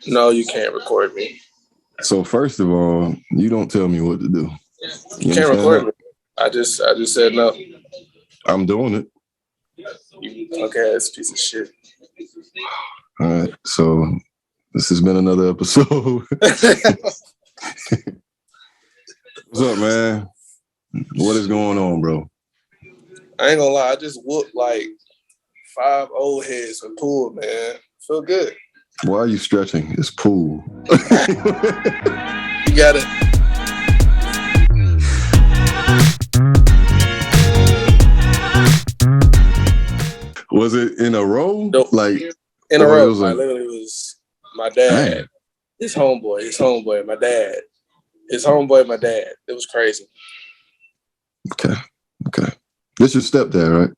No, you can't record me. So first of all, you don't tell me what to do. You can't record me. I just said no. I'm doing it. Okay, that's a piece of shit. All right. So this has been another episode. What's up, man? What is going on, bro? I ain't gonna lie, I just whooped like 5 old heads in pool, man. Feel good. Why are you stretching? It's pool. You got it. Was it in a row? Nope. Like in a row. I literally was my dad, man. his homeboy, my dad. His homeboy, my dad. It was crazy. Okay. This your stepdad, right?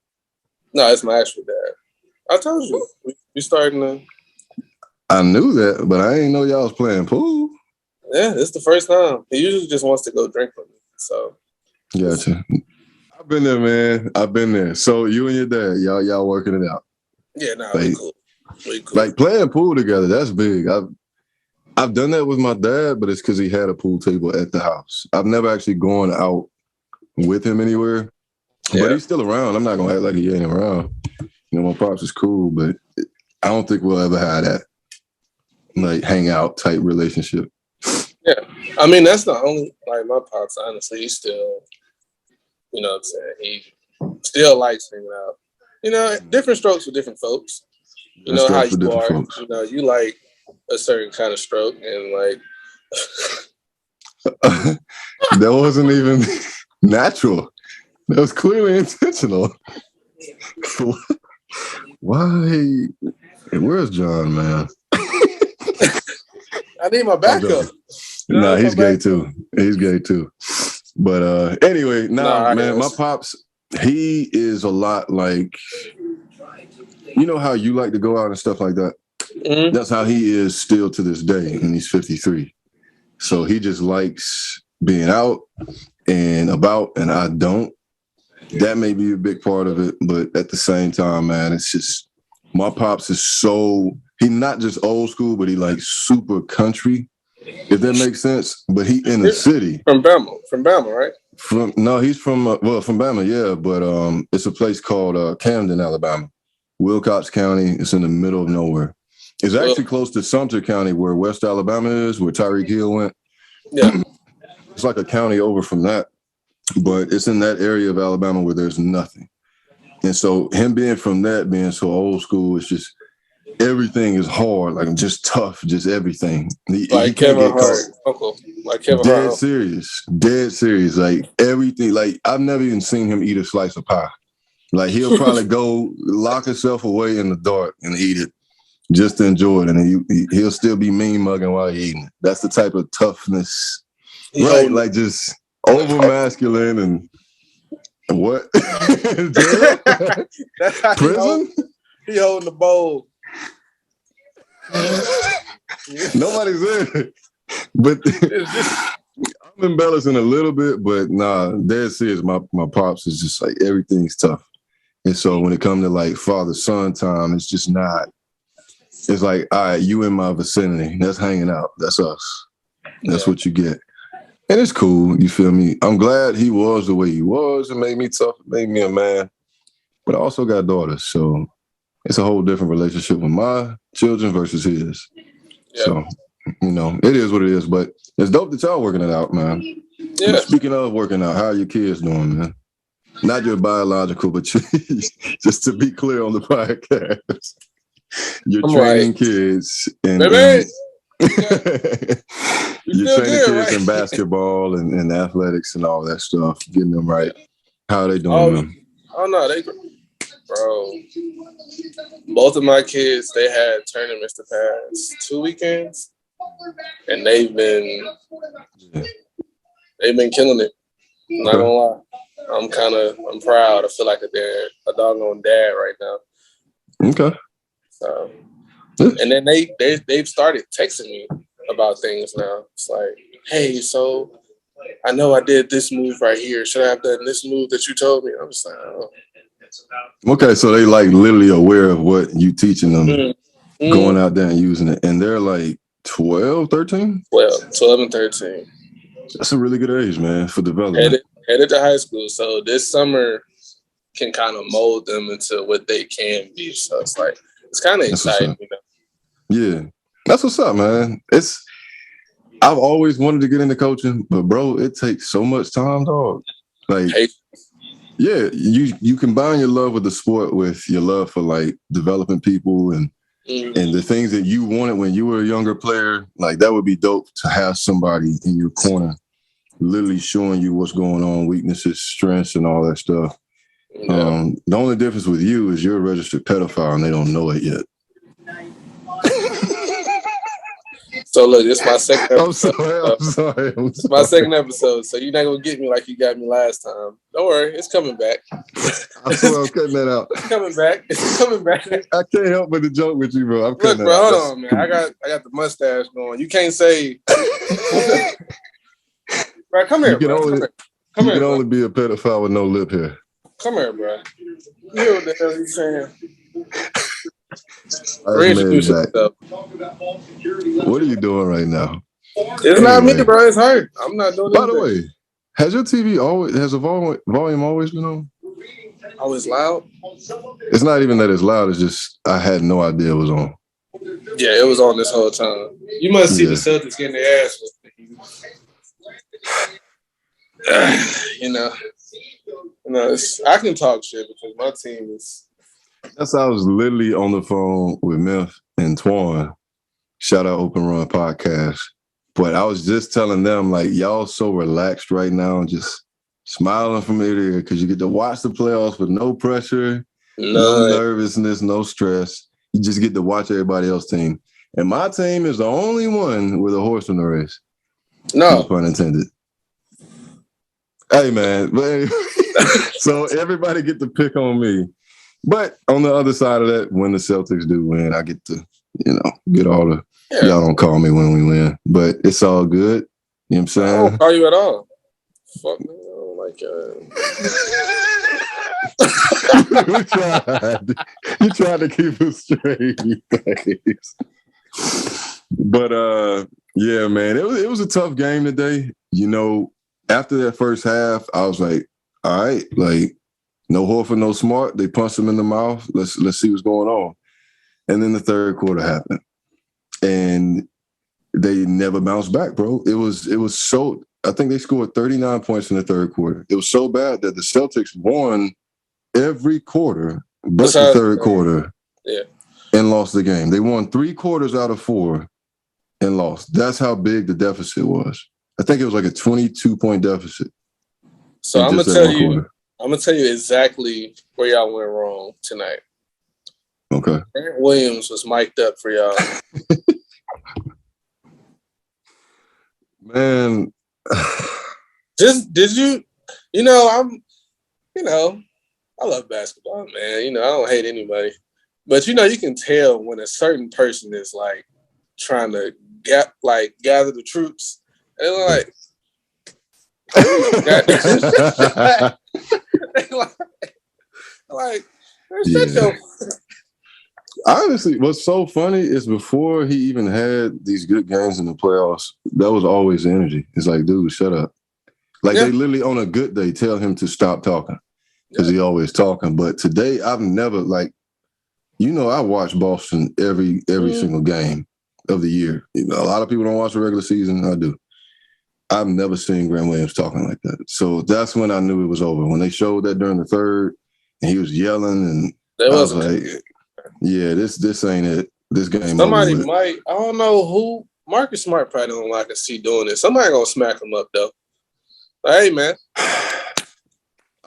No, it's my actual dad. I told you. We starting to... I knew that, but I didn't know y'all was playing pool. Yeah, it's the first time. He usually just wants to go drink with me. So Gotcha. I've been there, man. I've been there. So you and your dad, y'all working it out. Yeah, nah, like, we cool. Like playing pool together, that's big. I've done that with my dad, but it's because he had a pool table at the house. I've never actually gone out with him anywhere. Yeah. But he's still around. I'm not gonna act like he ain't around. You know, my pops is cool, but I don't think we'll ever have that like hangout type relationship. Yeah. I mean, that's the only like my pops, honestly, he's still, you know what I'm saying? He still likes hanging out. You know, different strokes for different folks. You know how you are. Folks. You know, you like a certain kind of stroke and like that wasn't even natural. That was clearly intentional. Why? Where's John, man? I need my backup. Nah, he's gay too. He's gay too. But anyway, man, my pops, he is a lot like, you know how you like to go out and stuff like that? Mm-hmm. That's how he is still to this day, and he's 53. So he just likes being out and about, and I don't. That may be a big part of it, but at the same time, man, it's just, my pops is so, he not just old school, but he like super country, if that makes sense. But he in the city. From Bama, right? He's from Bama, yeah, but it's a place called Camden, Alabama. Wilcox County. It's in the middle of nowhere. It's actually close to Sumter County, where West Alabama is, where Tyreek Hill went. Yeah. It's like a county over from that, but it's in that area of Alabama where there's nothing. And so him being from that, being so old school, it's just everything is hard, like just tough, just everything. Like Kevin Hart, uncle. Like Kevin Hart. Dead serious. Like everything. Like I've never even seen him eat a slice of pie. Like he'll probably go lock himself away in the dark and eat it just to enjoy it, and he'll still be mean mugging while he's eating it. That's the type of toughness, right? Like just over masculine and what? That's how prison? He holding the bowl. Nobody's in it. But I'm embellishing a little bit, but nah, dead serious. My pops is just like everything's tough. And so when it comes to like father-son time, it's just not. It's like, all right, you in my vicinity. That's hanging out. That's us. That's what you get. And it's cool. You feel me? I'm glad he was the way he was. It made me tough. It made me a man. But I also got daughters. So it's a whole different relationship with my children versus his. Yep. So, you know, it is what it is. But it's dope that y'all working it out, man. Yeah. Speaking of working out, how are your kids doing, man? Not your biological, but just to be clear on the podcast. You're training kids and you're training kids in basketball and athletics and all that stuff, getting them right. How are they doing? Oh no, bro. Both of my kids, they had tournaments the past 2 weekends, and they've been killing it. I'm not gonna lie. I'm proud. I feel like a doggone dad right now. Okay. So, and then they've started texting me about things now. It's like, hey, so I know I did this move right here. Should I have done this move that you told me? I'm just like, oh. Okay, so they like literally aware of what you teaching them, going out there and using it, and they're like 12, 13? 12 and 13. That's a really good age, man, for development. Headed to high school. So this summer can kind of mold them into what they can be. So it's like, it's kind of exciting, you know? Yeah. That's what's up, man. I've always wanted to get into coaching, but bro, it takes so much time, dog. Like, yeah, you combine your love with the sport with your love for like developing people and the things that you wanted when you were a younger player. Like that would be dope to have somebody in your corner, literally showing you what's going on, weaknesses, strengths, and all that stuff. Yeah. The only difference with you is you're a registered pedophile and they don't know it yet. So look, this is my second episode. I'm sorry. It's my second episode, so you're not gonna get me like you got me last time. Don't worry, it's coming back. I swear I'm cutting that out. It's coming back. It's coming back. I can't help but to joke with you, bro. Look, bro, hold on, man. I got the mustache going. You can't say, bro. Come here, you can bro. You can only be a pedophile with no lip hair. Come here, bro. You know what the hell you saying? Reintroduce yourself. What are you doing right now? It's not me, bro. It's her. I'm not doing. By the way, has your TV volume always been on? Always loud? It's not even that it's loud. It's just I had no idea it was on. Yeah, it was on this whole time. You must see the Celtics getting their ass whipped. You know, I can talk shit because my team is. That's I was literally on the phone with Memph and Twan. Shout out Open Run Podcast. But I was just telling them, like, y'all so relaxed right now, just smiling from ear to ear because you get to watch the playoffs with no pressure, no nervousness, no stress. You just get to watch everybody else's team. And my team is the only one with a horse in the race. No pun intended. Hey, man. But anyway, so everybody get to pick on me. But on the other side of that, when the Celtics do win, I get to, get all the y'all don't call me when we win. But it's all good. You know what I'm saying? I don't call you at all. Fuck me. You tried to keep it straight. But yeah, man, it was a tough game today. After that first half, I was like, all right, like, no Horford, no Smart. They punched him in the mouth. Let's see what's going on. And then the third quarter happened. And they never bounced back, bro. It was so I think they scored 39 points in the third quarter. It was so bad that the Celtics won every quarter but the third quarter and lost the game. They won 3 quarters out of 4 and lost. That's how big the deficit was. I think it was like a 22-point deficit. So I'm gonna tell you exactly where y'all went wrong tonight. Okay. Grant Williams was mic'd up for y'all. Man. Just did you I love basketball, man. I don't hate anybody. But you can tell when a certain person is like trying to gather the troops. And they're like Honestly, what's so funny is before he even had these good games in the playoffs, that was always the energy. It's like, dude, shut up. Like they literally on a good day tell him to stop talking because he always talking. But today, I've never I watch Boston every single game of the year. A lot of people don't watch the regular season. I do. I've never seen Grant Williams talking like that. So that's when I knew it was over. When they showed that during the third and he was yelling and I was like, yeah, this ain't it. This game. Somebody might, I don't know who. Marcus Smart probably don't like to see doing this. Somebody gonna smack him up though. Hey, man. I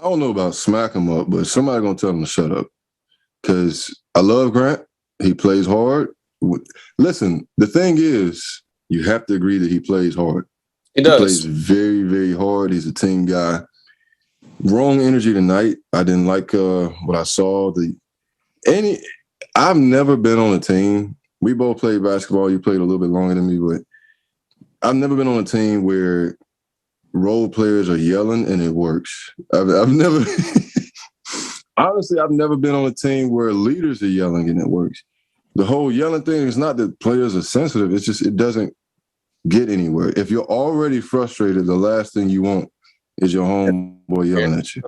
don't know about smack him up, but somebody gonna tell him to shut up. Because I love Grant. He plays hard. Listen, the thing is, you have to agree that he plays hard. He does. He plays very, very hard. He's a team guy. Wrong energy tonight. I didn't like what I saw. I've never been on a team. We both played basketball. You played a little bit longer than me, but I've never been on a team where role players are yelling and it works. I've never honestly, I've never been on a team where leaders are yelling and it works. the whole yelling thing is not that players are sensitive. It's just it doesn't get anywhere. If you're already frustrated, the last thing you want is your homeboy yelling at you.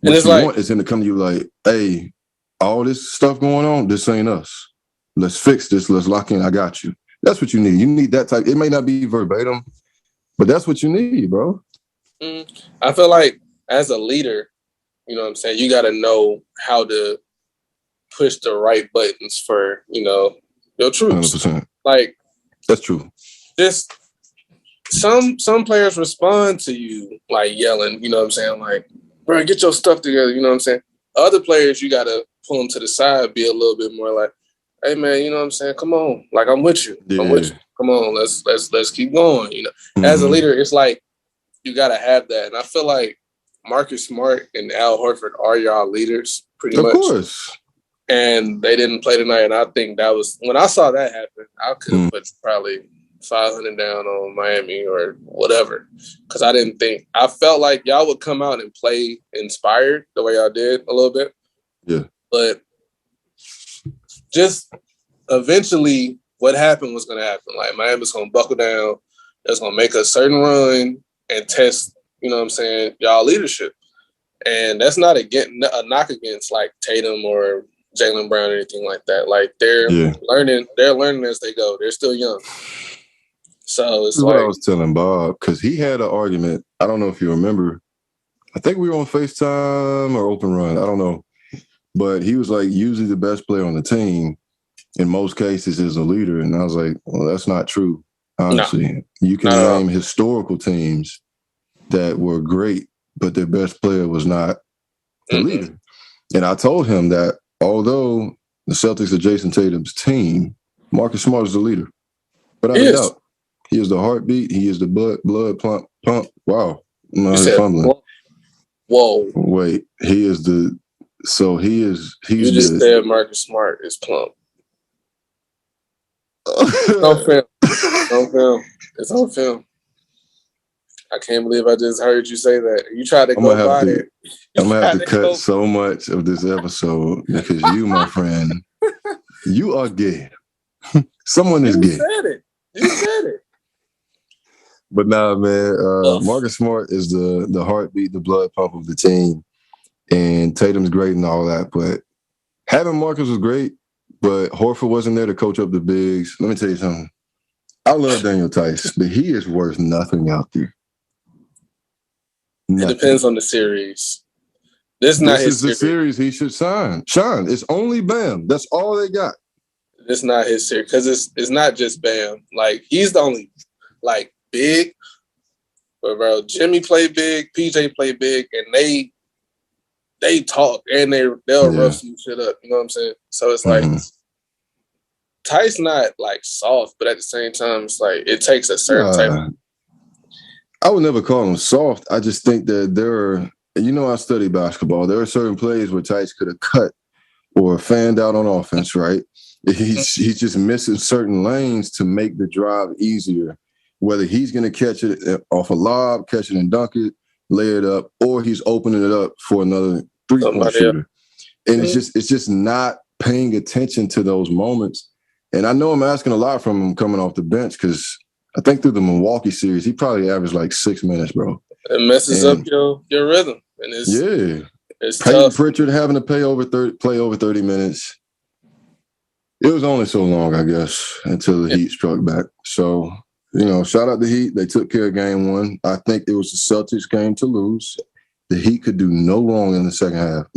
And What you want is him to come to you like, hey, all this stuff going on, this ain't us. Let's fix this. Let's lock in. I got you. That's what you need. You need that type. It may not be verbatim, but that's what you need, bro. I feel like as a leader, you know what I'm saying, you got to know how to push the right buttons for, your troops. 100%. Like, that's true. Just some players respond to you like yelling, you know what I'm saying? Like, bro, get your stuff together, you know what I'm saying? Other players, you got to pull them to the side, be a little bit more like, hey man, you know what I'm saying? Come on. Like, I'm with you. Yeah. I'm with you. Come on, let's keep going. As a leader, it's like you gotta have that. And I feel like Marcus Smart and Al Horford are y'all leaders, pretty much. Of course. And they didn't play tonight. And I think that was when I saw that happen, I could have put probably 500 down on Miami or whatever. Because I felt like y'all would come out and play inspired the way y'all did a little bit. Yeah. But just eventually what happened was going to happen. Like Miami's going to buckle down. It's going to make a certain run and test, you know what I'm saying, y'all leadership. And that's not a knock against like Tatum or Jaylen Brown or anything like that. Like they're learning as they go. They're still young. So it's what I was telling Bob, because he had an argument. I don't know if you remember. I think we were on FaceTime or Open Run. I don't know. But he was like, usually the best player on the team in most cases is a leader. And I was like, well, that's not true. Honestly, no. You can name historical teams that were great, but their best player was not the leader. And I told him that although the Celtics are Jason Tatum's team, Marcus Smart is the leader. But I doubt. He is the heartbeat. He is the blood pump. Wow. No, fumbling. Whoa. Wait. He is the. So he is. He's you just said Marcus Smart is plump. Don't film. Don't film. It's on film. I can't believe I just heard you say that. You tried to go by it. I'm going to have to cut so much of this episode because you, my friend, you are gay. Someone is gay. You said it. But nah, man, Marcus Smart is the heartbeat, the blood pump of the team. And Tatum's great and all that. But having Marcus was great, but Horford wasn't there to coach up the bigs. Let me tell you something. I love Daniel Tice, but he is worth nothing out there. Nothing. It depends on the series. This is the series he should sign. Sean, it's only Bam. That's all they got. It's not his series because it's not just Bam. Like he's the only like big. But bro, Jimmy played big, PJ played big, and they talk and they'll rough some shit up. You know what I'm saying? So it's like Tice not like soft, but at the same time, it's like it takes a certain type. I would never call him soft. I just think that I study basketball. There are certain plays where Tice could have cut or fanned out on offense, right? He's just missing certain lanes to make the drive easier. Whether he's going to catch it off a lob, catch it and dunk it, lay it up, or he's opening it up for another three-point shooter. And it's just not paying attention to those moments. And I know I'm asking a lot from him coming off the bench because I think through the Milwaukee series, he probably averaged like 6 minutes, bro. It messes up your rhythm. And it's Peyton tough. Pritchard having to play over 30 minutes. It was only so long, I guess, until the Heat struck back. So, shout out the Heat. They took care of game one. I think it was the Celtics game to lose. The Heat could do no wrong in the second half.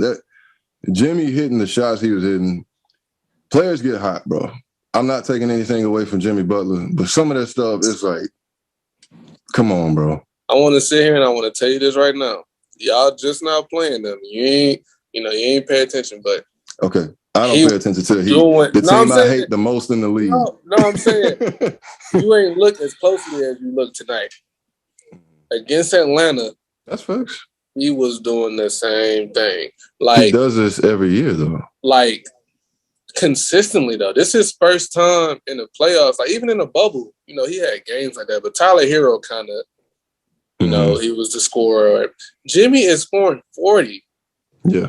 Jimmy hitting the shots he was hitting, players get hot, bro. I'm not taking anything away from Jimmy Butler, but some of that stuff is like, come on, bro. I want to sit here and I want to tell you this right now. Y'all just not playing them. You ain't pay attention, but okay. I don't pay attention to the Heat. The team I hate the most in the league. No, I'm saying you ain't look as closely as you look tonight. Against Atlanta, that's facts. He was doing the same thing. Like he does this every year, though. Like consistently, though. This is his first time in the playoffs. Like even in the bubble, he had games like that. But Tyler Hero kind of, he was the scorer. Jimmy is scoring 40. Yeah.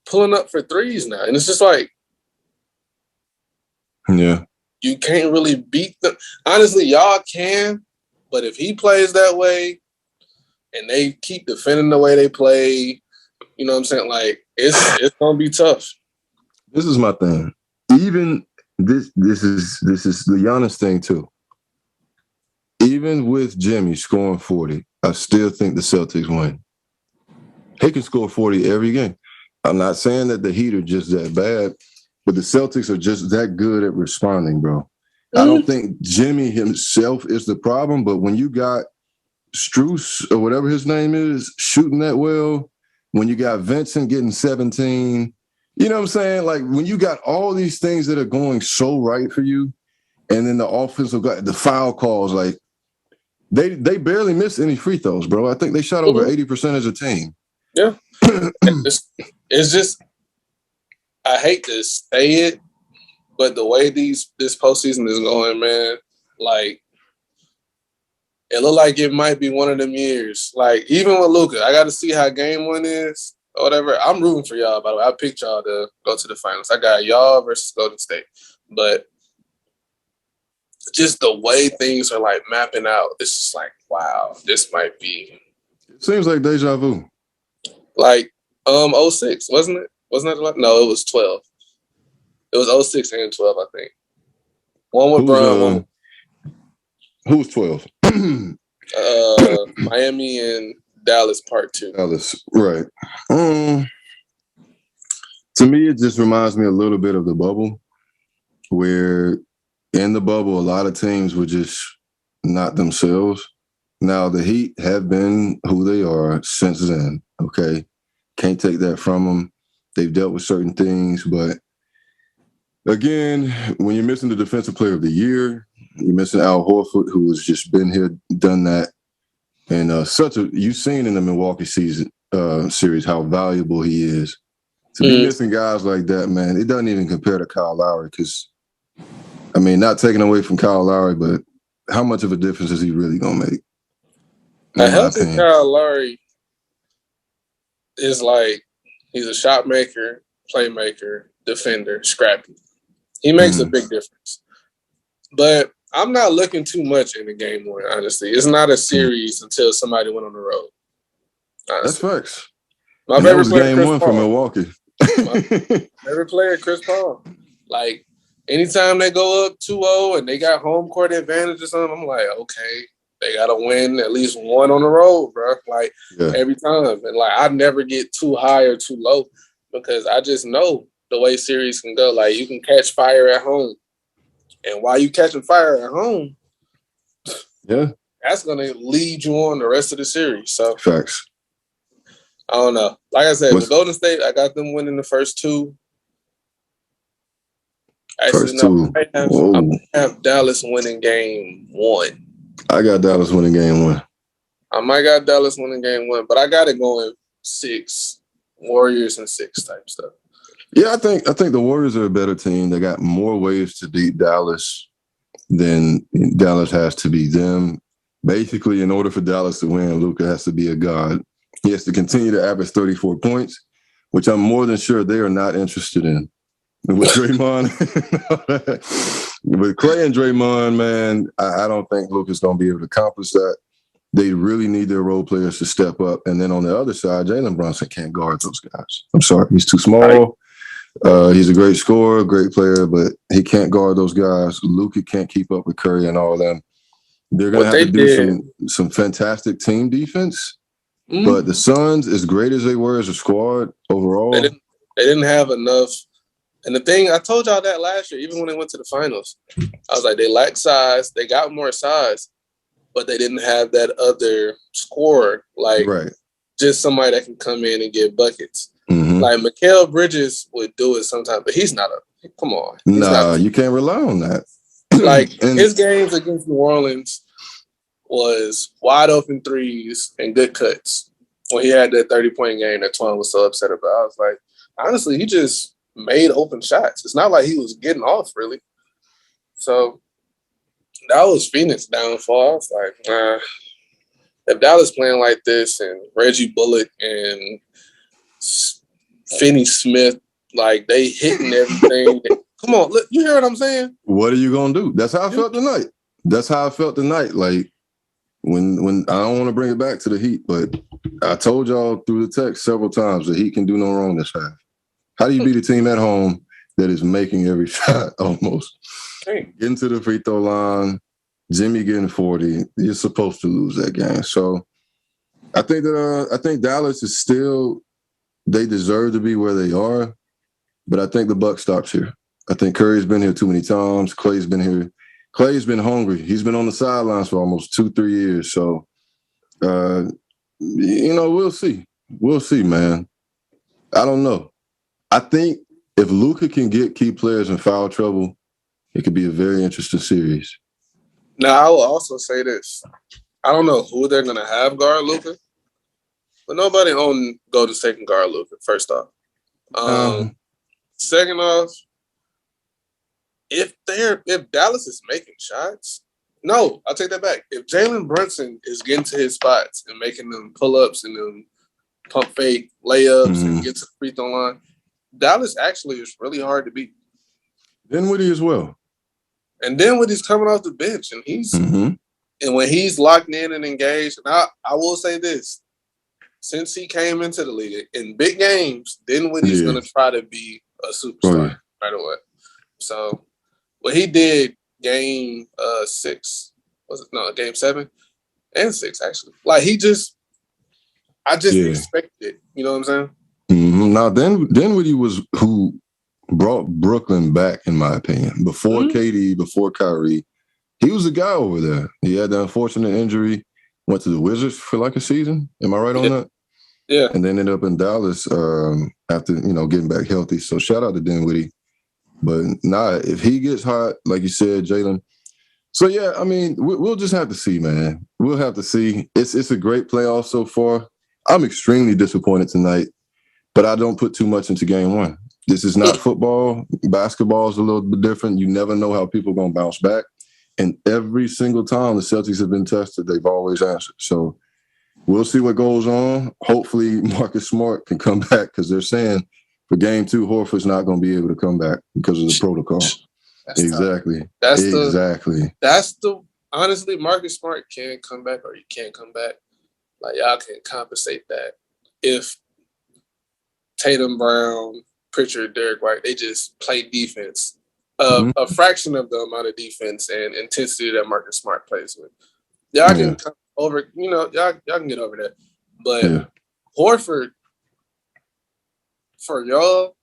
Pulling up for threes now. And it's just like, Yeah. You can't really beat them. Honestly, y'all can, but if he plays that way and they keep defending the way they play, you know what I'm saying? Like, it's gonna be tough. This is my thing. Even this is the Giannis thing too. Even with Jimmy scoring 40, I still think the Celtics win. He can score 40 every game. I'm not saying that the Heat are just that bad, but the Celtics are just that good at responding, bro. I don't think Jimmy himself is the problem, but when you got Strus or whatever his name is shooting that well, when you got Vincent getting 17, you know what I'm saying? Like when you got all these things that are going so right for you, and then the offensive guy, the foul calls, like they barely missed any free throws, bro. I think they shot over 80% as a team. Yeah. It's just, I hate to say it, but the way this postseason is going, man, like, it look like it might be one of them years. Like, even with Luka, I got to see how game one is or whatever. I'm rooting for y'all, by the way. I picked y'all to go to the finals. I got y'all versus Golden State. But just the way things are, like, mapping out, it's just like, wow, this might be. It seems like deja vu. Like, 06, wasn't it? Wasn't that? No, it was 12. It was 06 and 12, I think. One with Brown, one with... Who's 12? Miami and Dallas part 2. Dallas, right. To me, it just reminds me a little bit of the bubble, where in the bubble, a lot of teams were just not themselves. Now, the Heat have been who they are since then, okay? Can't take that from them. They've dealt with certain things, but again, when you're missing the defensive player of the year, you're missing Al Horford, who has just been here, done that. And you've seen in the Milwaukee series how valuable he is. To be missing guys like that, man, it doesn't even compare to Kyle Lowry because, I mean, not taking away from Kyle Lowry, but how much of a difference is he really going to make? A healthy Kyle Lowry is like, he's a shot maker, playmaker, defender, scrappy. He makes a big difference. But I'm not looking too much in the game one, honestly. It's not a series until somebody went on the road. Honestly. That's facts. My favorite player, game Chris one Paul. from Milwaukee. My favorite player, Chris Paul. Like, anytime they go up 2-0 and they got home court advantage or something, I'm like, okay, they got to win at least one on the road, bro. Like, every time. And, like, I never get too high or too low because I just know the way series can go. Like, you can catch fire at home. And while you catching fire at home, that's going to lead you on the rest of the series. So, facts. I don't know. Like I said, with Golden State, I got them winning the first 2. Actually, no, I have Dallas winning game 1. I got Dallas winning game 1. I might got Dallas winning game 1, but I got it going 6, Warriors and 6 type stuff. Yeah, I think the Warriors are a better team. They got more ways to beat Dallas than Dallas has to beat them. Basically, in order for Dallas to win, Luka has to be a god. He has to continue to average 34 points, which I'm more than sure they are not interested in. With Draymond, with Clay and Draymond, man, I don't think Luka's going to be able to accomplish that. They really need their role players to step up. And then on the other side, Jalen Brunson can't guard those guys. I'm sorry, he's too small. He's a great scorer, great player, but he can't guard those guys. Luka can't keep up with Curry and all of them. They're going to have to do some fantastic team defense. But the Suns, as great as they were as a squad overall, they didn't have enough. And the thing, I told y'all that last year, even when they went to the finals, I was like, they lack size. They got more size, but they didn't have that other scorer, like just somebody that can come in and get buckets. Like Mikal Bridges would do it sometimes, but he's not come on. You can't rely on that. Like his games against New Orleans was wide open threes and good cuts. When he had that 30-point game that Twan was so upset about, I was like, honestly, he just made open shots. It's not like he was getting off really. So that was Phoenix' downfall. I was like, nah. If Dallas playing like this and Reggie Bullock and Finney Smith, like they hitting everything, Come on, look, you hear what I'm saying? What are you gonna do? That's how I felt tonight. Like when I don't want to bring it back to the Heat, but I told y'all through the text several times the Heat can do no wrong this half. How do you beat a team at home that is making every shot almost? Getting to the free throw line, Jimmy getting 40. You're supposed to lose that game. So I think Dallas is still, they deserve to be where they are, but I think the buck stops here. I think Curry's been here too many times. Clay's been here. Clay's been hungry. He's been on the sidelines for almost 2-3 years. So, we'll see. We'll see, man. I don't know. I think if Luka can get key players in foul trouble, it could be a very interesting series. Now, I will also say this. I don't know who they're going to have guard Luka, but nobody on Golden State can guard Luka, first off. Second off, if Dallas is making shots, no, I'll take that back. If Jalen Brunson is getting to his spots and making them pull-ups and them pump fake layups and get to the free throw line, Dallas actually is really hard to beat. Dinwiddie as well. And Dinwiddie's coming off the bench, and and when he's locked in and engaged, and I will say this, since he came into the league in big games, Dinwiddie's going to try to be a superstar right away. So what he did game 6, game 7 and 6 actually. Like I just expected it. You know what I'm saying? Mm-hmm. Now Dinwiddie was who brought Brooklyn back, in my opinion. Before KD, before Kyrie, he was the guy over there. He had the unfortunate injury, went to the Wizards for like a season. Am I right on that? Yeah. And then ended up in Dallas after, getting back healthy. So shout out to Dinwiddie. But if he gets hot, like you said, Jalen. So, yeah, I mean, we'll just have to see, man. We'll have to see. It's a great playoff so far. I'm extremely disappointed tonight, but I don't put too much into game 1. This is not football. Basketball is a little bit different. You never know how people are going to bounce back. And every single time the Celtics have been tested, they've always answered. So we'll see what goes on. Hopefully Marcus Smart can come back, because they're saying for game 2, Horford's not going to be able to come back because of the protocol. Exactly. Honestly, Marcus Smart can come back or he can't come back. Like, y'all can compensate that. If Tatum, Brown, Pritchard, Derek White, they just play defense. A fraction of the amount of defense and intensity that Marcus Smart plays with. Y'all can come over, y'all can get over that. But Horford, for y'all,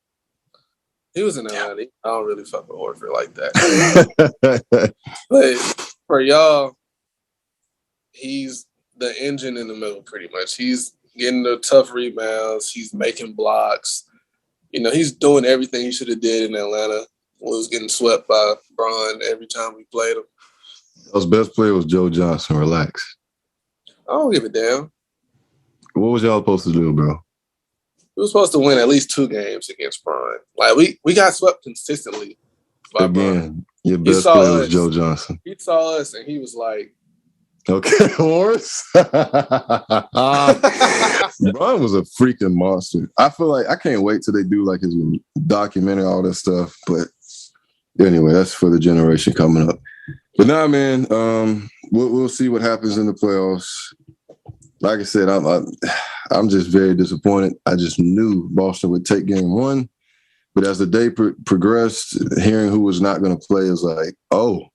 he was in Atlanta. I don't really fuck with Horford like that. But for y'all, he's the engine in the middle pretty much. He's getting the tough rebounds. He's making blocks. He's doing everything he should have did in Atlanta. Was getting swept by Bron every time we played him. His best player was Joe Johnson. Relax. I don't give a damn. What was y'all supposed to do, bro? We were supposed to win at least 2 games against Bron. Like, we got swept consistently by Bron. Your best player was Joe Johnson. He saw us and he was like, okay, Horace. Bron was a freaking monster. I feel like I can't wait till they do like his documentary, all that stuff. But anyway, that's for the generation coming up. But now, man, we'll see what happens in the playoffs. Like I said, I'm just very disappointed. I just knew Boston would take game 1. But as the day progressed, hearing who was not going to play is like, oh,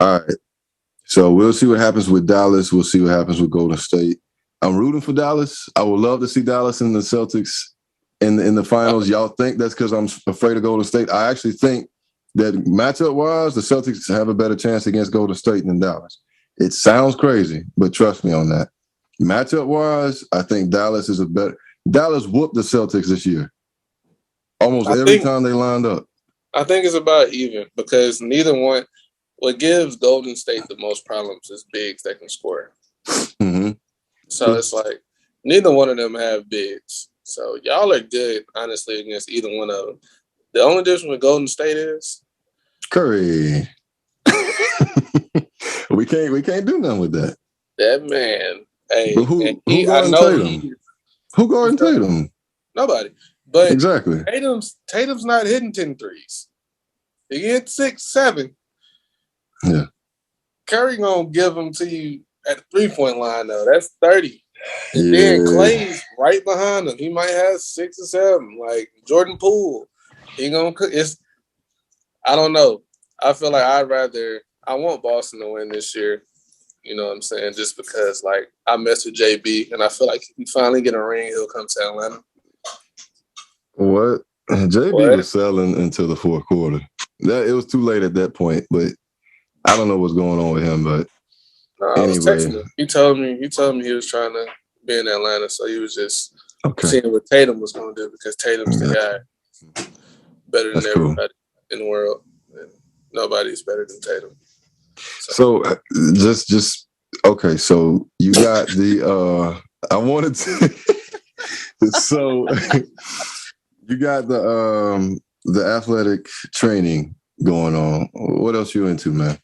all right. So we'll see what happens with Dallas. We'll see what happens with Golden State. I'm rooting for Dallas. I would love to see Dallas and the Celtics in the finals. Y'all think that's because I'm afraid of Golden State? I actually think that matchup-wise, the Celtics have a better chance against Golden State than Dallas. It sounds crazy, but trust me on that. Matchup-wise, I think Dallas is a better – Dallas whooped the Celtics this year. Almost every time they lined up. I think it's about even because neither one – what gives Golden State the most problems is bigs that can score. Mm-hmm. So it's like neither one of them have bigs. So y'all are good, honestly, against either one of them. The only difference with Golden State is Curry. we can't do nothing with that. That man. Hey, but who guarding Tatum? Who guarding Tatum? Nobody. But exactly. Tatum's not hitting 10 threes. He get 6, 7. Yeah. Curry gonna give them to you at the 3-point line though. That's 30. And Yeah. then Clay's right behind him. He might have 6 or 7. Like Jordan Poole. He gonna cook. I don't know. I feel like I want Boston to win this year. You know what I'm saying? Just because like I mess with JB and I feel like if he finally get a ring, he'll come to Atlanta. What? JB was selling until the fourth quarter. It was too late at that point, but I don't know what's going on with him. But I was texting him. He told me he was trying to be in Atlanta, so he was just seeing what Tatum was going to do because Tatum's the guy better than everybody in the world. And nobody's better than Tatum. So just okay. So you got the I wanted to. So you got the athletic training going on. What else you into, man?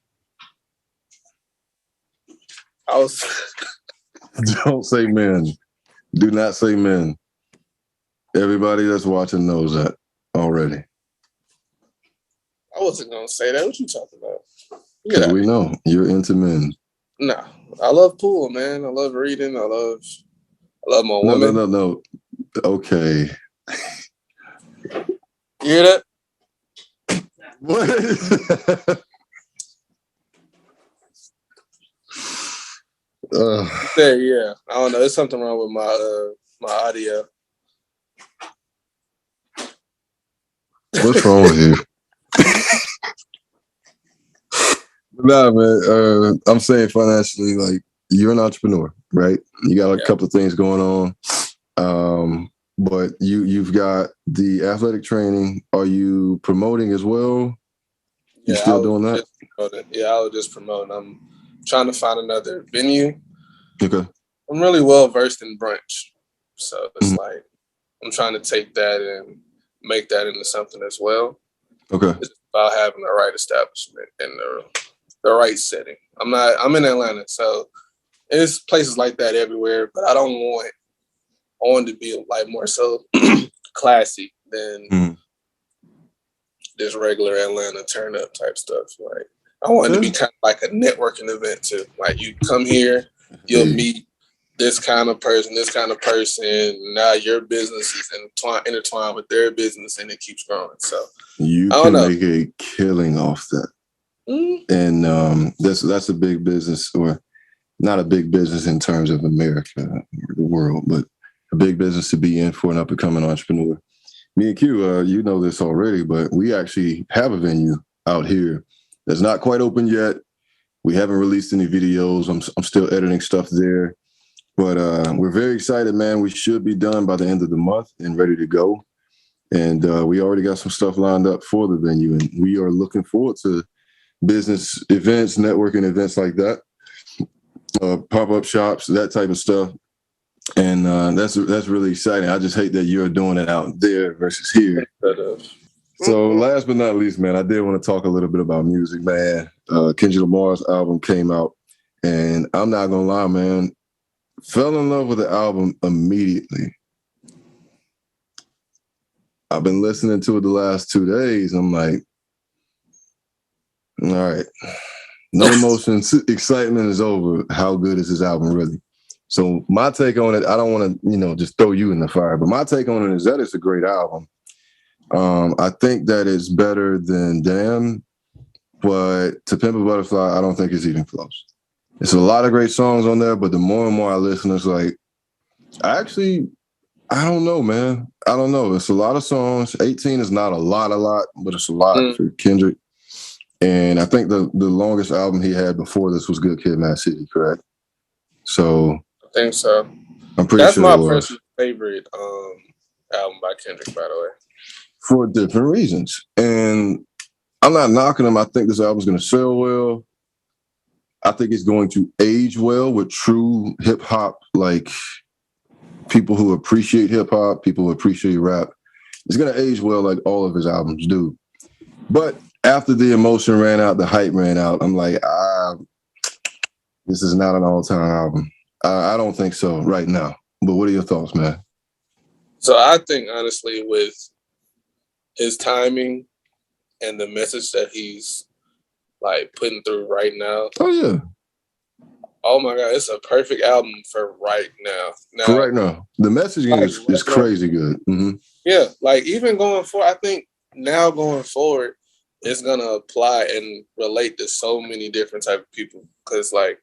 Don't say men. Do not say men. Everybody that's watching knows that already. I wasn't gonna say that. What you talking about? Because we know you're into men. Nah, I love pool, man. I love reading. I love my woman. No. Okay. You hear that? What? Yeah. I don't know. There's something wrong with my audio. What's wrong with you? Nah, man. I'm saying financially, like you're an entrepreneur, right? You got a couple of things going on. But you've got the athletic training. Are you promoting as well? You still doing that? I was just promoting. I'm trying to find another venue. Okay. I'm really well versed in brunch. So it's like I'm trying to take that and make that into something as well. Okay. It's about having the right establishment and the right setting. I'm in Atlanta, so there's places like that everywhere, but I want to be like more so classy than this regular Atlanta turn up type stuff. Like I want it to be kind of like a networking event too. Like you come here, you'll meet this kind of person. Now your business is intertwined with their business, and it keeps growing. So you can make a killing off that, and that's a big business, or not a big business in terms of America or the world, but a big business to be in for an up and coming entrepreneur. Me and Q, you know this already, but we actually have a venue out here that's not quite open yet. We haven't released any videos. I'm still editing stuff there. But we're very excited, man. We should be done by the end of the month and ready to go. And we already got some stuff lined up for the venue. And we are looking forward to business events, networking events like that, pop-up shops, that type of stuff. And that's really exciting. I just hate that you're doing it out there versus here. So last but not least, man, I did want to talk a little bit about music, man. Kendrick Lamar's album came out. And I'm not going to lie, man. Fell in love with the album immediately. I've been listening to it the last 2 days. I'm like, all right, no emotion, excitement is over. How good is this album really? So my take on it, I don't want to, just throw you in the fire, but my take on it is that it's a great album. I think that it's better than Damn, but To Pimp a Butterfly, I don't think it's even close. It's a lot of great songs on there, but the more and more I listen, it's like, I don't know, man. I don't know. It's a lot of songs. 18 is not a lot, but it's a lot for Kendrick. And I think the longest album he had before this was Good Kid, Mad City, correct? So I think so. I'm pretty That's sure my personal favorite album by Kendrick, by the way. For different reasons. And I'm not knocking him. I think this album's going to sell well. I think it's going to age well with true hip hop, like people who appreciate hip hop, people who appreciate rap. It's going to age well like all of his albums do. But after the emotion ran out, the hype ran out, I'm like, this is not an all-time album. I don't think so right now. But what are your thoughts, man? So I think, honestly, with his timing, and the message that he's like putting through right now. Oh yeah. Oh my God, it's a perfect album for right now. For right now, the messaging is crazy good. Mm-hmm. Yeah, like even going forward, I think now going forward, it's gonna apply and relate to so many different type of people. Because like,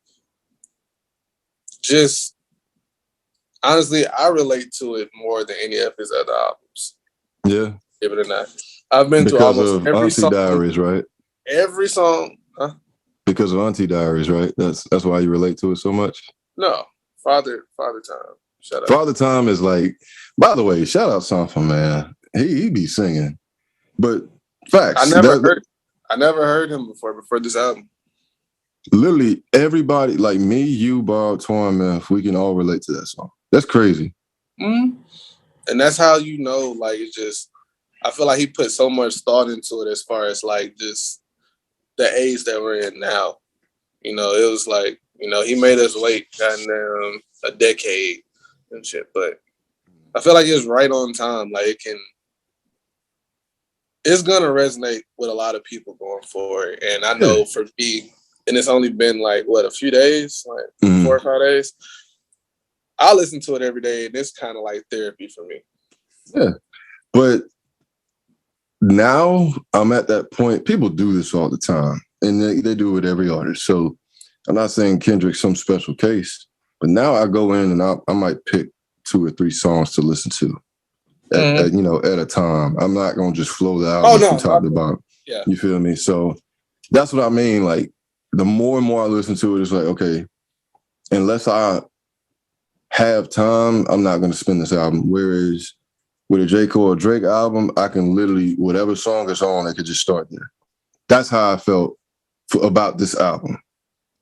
just honestly, I relate to it more than any of his other albums. Yeah, give it a nine. I've been to because almost of every Auntie song. Diaries, right? Every song, huh? Because of Auntie Diaries, right? That's why you relate to it so much. No, Father Time. Shut up. Father Time is like. By the way, shout out Sanford, man. He be singing, but facts. I never heard him before this album. Literally everybody, like me, you, Bob, Twan, man, we can all relate to that song. That's crazy. Mm-hmm. And that's how you know, like, it's just, I feel like he put so much thought into it as far as like just the age that we're in now. You know, it was like, you know, he made us wait goddamn a decade and shit. But I feel like it's right on time. Like it's gonna resonate with a lot of people going forward. And I know for me, and it's only been like what, a few days, like 4 or 5 days. I listen to it every day, and it's kind of like therapy for me. Yeah, but now I'm at that point. People do this all the time, and they do it with every artist. So I'm not saying Kendrick's some special case, but now I go in and I might pick 2 or 3 songs to listen to at a time. I'm not gonna just flow the album from top to bottom. Yeah, you feel me? So that's what I mean. Like the more and more I listen to it, it's like, okay, unless I have time, I'm not gonna spin this album. Whereas with a J. Cole or Drake album, I can literally, whatever song is on, I could just start there. That's how I felt about this album.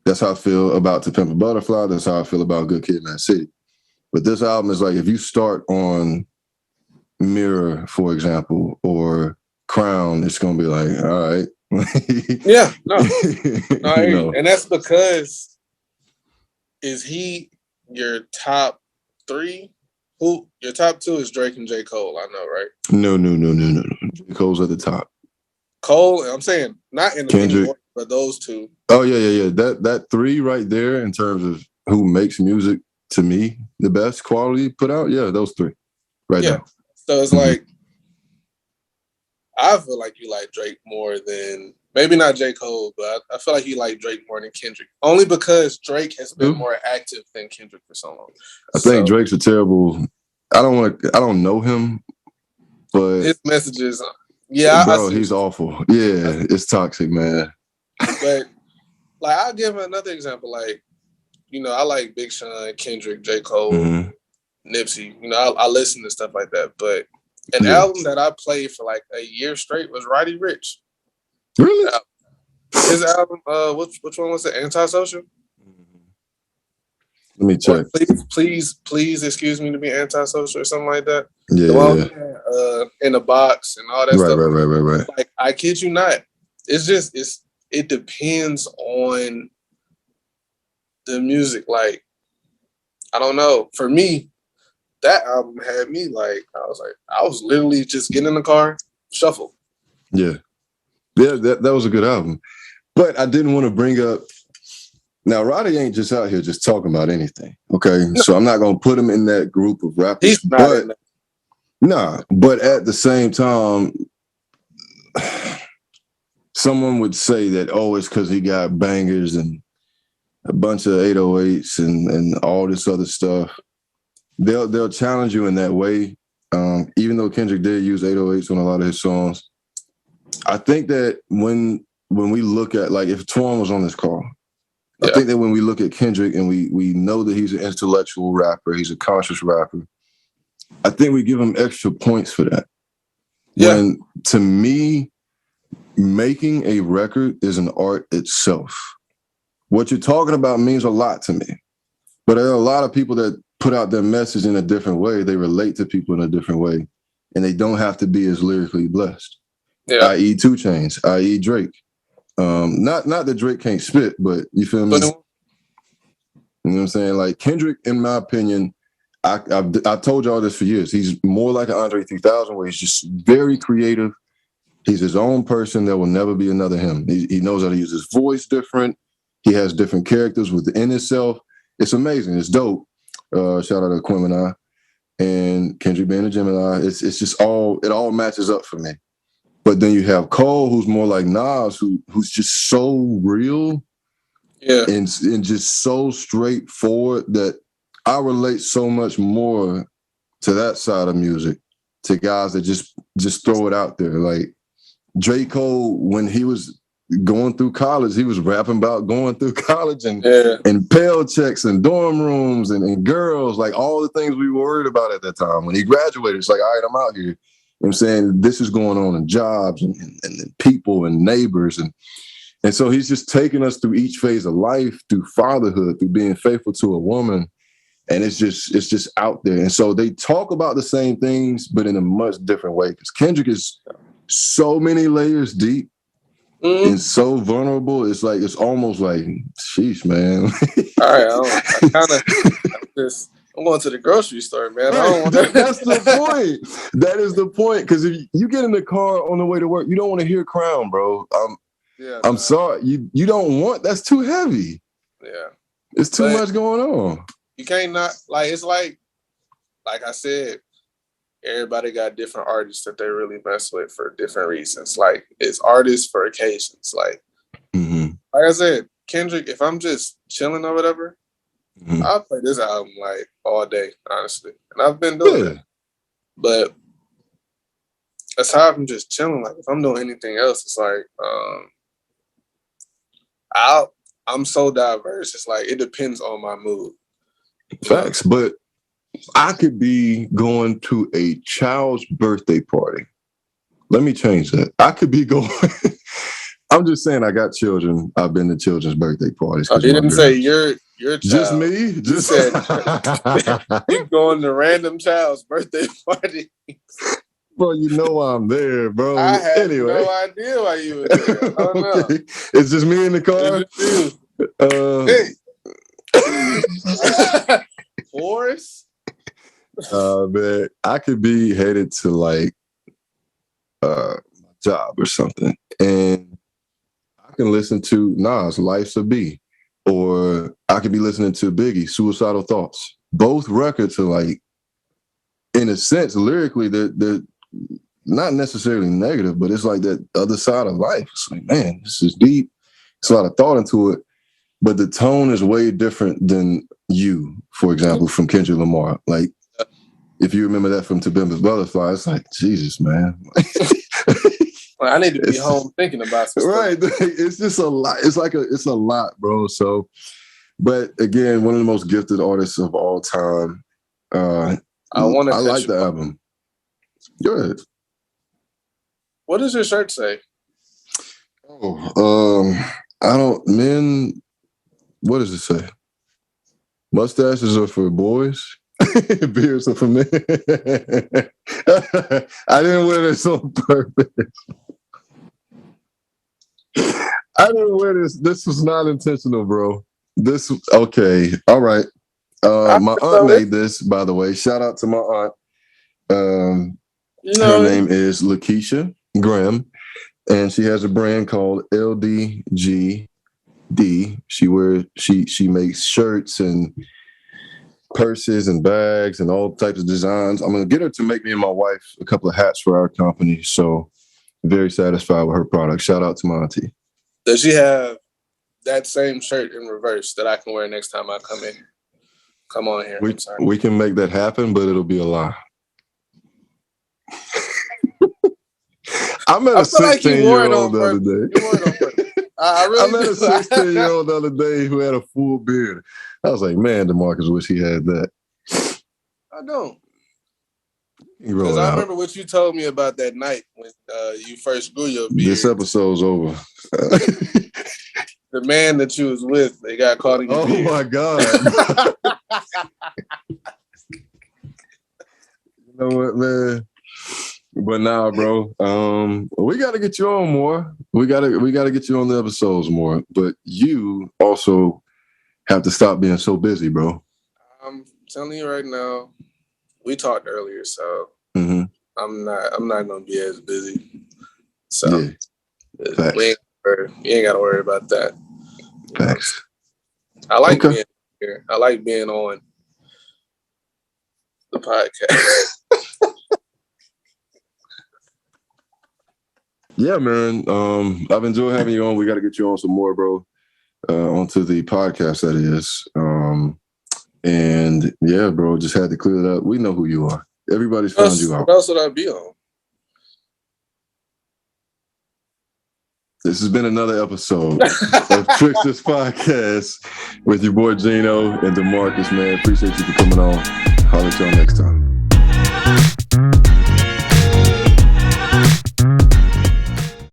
That's how I feel about To Pimp a Butterfly. That's how I feel about Good Kid, Mad City. But this album is like, if you start on Mirror, for example, or Crown, it's going to be like, all right. Yeah, no. I hear you. And that's because, is he your top 3? Who your top 2 is Drake and J. Cole, I know, right? No. J. Cole's at the top. Cole, I'm saying not in the Kendrick, order, but those 2. Oh yeah. That 3 right there in terms of who makes music to me the best quality put out. Yeah, those 3 right now. So it's like, I feel like you like Drake more than, maybe not J. Cole, but I feel like you like Drake more than Kendrick. Only because Drake has been more active than Kendrick for so long. I think Drake's a terrible. I don't know him, but his messages, yeah, bro, he's awful. Yeah, it's toxic, man. But like, I'll give another example. Like, you know, I like Big Sean, Kendrick, J. Cole, Nipsey. You know, I listen to stuff like that. But an album that I played for like a year straight was Roddy Ricch. Really? His album, which one was it? Antisocial? Let me check. Please excuse me to be antisocial or something like that. Yeah. In the box and all that stuff. Right. Like, I kid you not. It depends on the music. Like, I don't know. For me, that album had me like, I was literally just getting in the car, shuffle. Yeah, that was a good album. But I didn't want to bring up. Now, Roddy ain't just out here just talking about anything, okay? No. So I'm not going to put him in that group of rappers. He's not in that. Nah, but at the same time, someone would say that, oh, it's because he got bangers and a bunch of 808s and all this other stuff. They'll challenge you in that way, even though Kendrick did use 808s on a lot of his songs. I think that when we look at, like, if Twan was on this call, I think that when we look at Kendrick and we know that he's an intellectual rapper, he's a conscious rapper, I think we give him extra points for that. Yeah. When, to me, making a record is an art itself. What you're talking about means a lot to me. But there are a lot of people that put out their message in a different way. They relate to people in a different way. And they don't have to be as lyrically blessed. Yeah. I.e. 2 Chainz, i.e. Drake. Not that Drake can't spit, but you feel me? You know what I'm saying? Like, Kendrick, in my opinion, I've told y'all this for years. He's more like an Andre 3000, where he's just very creative, He's his own person. There will never be another him. He knows how to use his voice different. He has different characters within himself. It's amazing. It's dope. Shout out to Gemini and Kendrick being a Gemini. It's just it all matches up for me. But then you have Cole, who's more like Nas, who's just so real, and just so straightforward that I relate so much more to that side of music, to guys that just throw it out there. Like J. Cole, when he was going through college, he was rapping about going through college and Pell checks and dorm rooms and girls, like all the things we were worried about at that time. When he graduated, it's like, all right, I'm out here. You know what I'm saying? This is going on in jobs and people and neighbors. And so he's just taking us through each phase of life, through fatherhood, through being faithful to a woman. And it's just out there. And so they talk about the same things, but in a much different way. Because Kendrick is so many layers deep and so vulnerable. It's almost like, sheesh, man. All right, I'm going to the grocery store, man. Right. That's the point. That is the point. Because if you get in the car on the way to work, you don't want to hear Crown, bro. I'm sorry. You don't want, that's too heavy. Yeah. It's too much going on. You can't not, like, it's like I said, everybody got different artists that they really mess with for different reasons. Like, it's artists for occasions. Like I said, Kendrick, if I'm just chilling or whatever, I'll play this album like all day, honestly. And I've been doing it. But aside from just chilling, like if I'm doing anything else, it's like I'm so diverse. It's like it depends on my mood. Facts, but I could be going to a child's birthday party. Let me change that. I could be going. I'm just saying I got children. I've been to children's birthday parties. Oh, you didn't say your child. Just me? Just said you going to random child's birthday party. Bro, you know I'm there, bro. I had no idea why you were there. I don't know. Okay. It's just me in the car. Hey. Forrest? Man, I could be headed to like my job or something, and I can listen to Nas, Life's a B, or I could be listening to Biggie, Suicidal Thoughts. Both records are like, in a sense, lyrically, they're not necessarily negative, but it's like that other side of life. It's like, man, this is deep. It's a lot of thought into it, but the tone is way different than You, for example, from Kendrick Lamar. Like, if you remember that from To Pimp a Butterfly, it's like, Jesus, man. I need to be home thinking about some stuff. Right. It's just a lot. It's a lot, bro. So, but again, one of the most gifted artists of all time. I like the album. Go ahead. What does your shirt say? What does it say? Mustaches are for boys. Beards are for men. I didn't wear this on purpose. I didn't wear this. This was not intentional, bro. Okay. All right. My aunt made this, by the way. Shout out to my aunt. Her name is Lakeisha Graham, and she has a brand called LDGD. She makes shirts and purses and bags and all types of designs. I'm gonna get her to make me and my wife a couple of hats for our company. So very satisfied with her product. Shout out to my auntie. Does she have that same shirt in reverse that I can wear next time I come on here? We can make that happen, but it'll be a lie. I met a 16-year-old the other day. I met a 16-year-old the other day who had a full beard. I was like, man, Demarcus wish he had that. I don't. Because I remember what you told me about that night when you first grew your beard. This episode's over. The man that you was with, they got caught in your beard. Oh, my God. You know what, man? But nah, bro. We got to get you on more. We got to get you on the episodes more. But you also have to stop being so busy, bro. I'm telling you right now. We talked earlier, so I'm not gonna be as busy. So yeah. Facts. You ain't got to worry about that. Facts. I like being here. I like being on the podcast. Yeah, man. I've enjoyed having you on. We got to get you on some more, bro. Onto the podcast, that is. And yeah, bro, just had to clear it up. We know who you are. Everybody's found you out. What else would I be on? This has been another episode of Tricksters Podcast with your boy Geno and Demarcus, man. Appreciate you for coming on. Holler at y'all next time.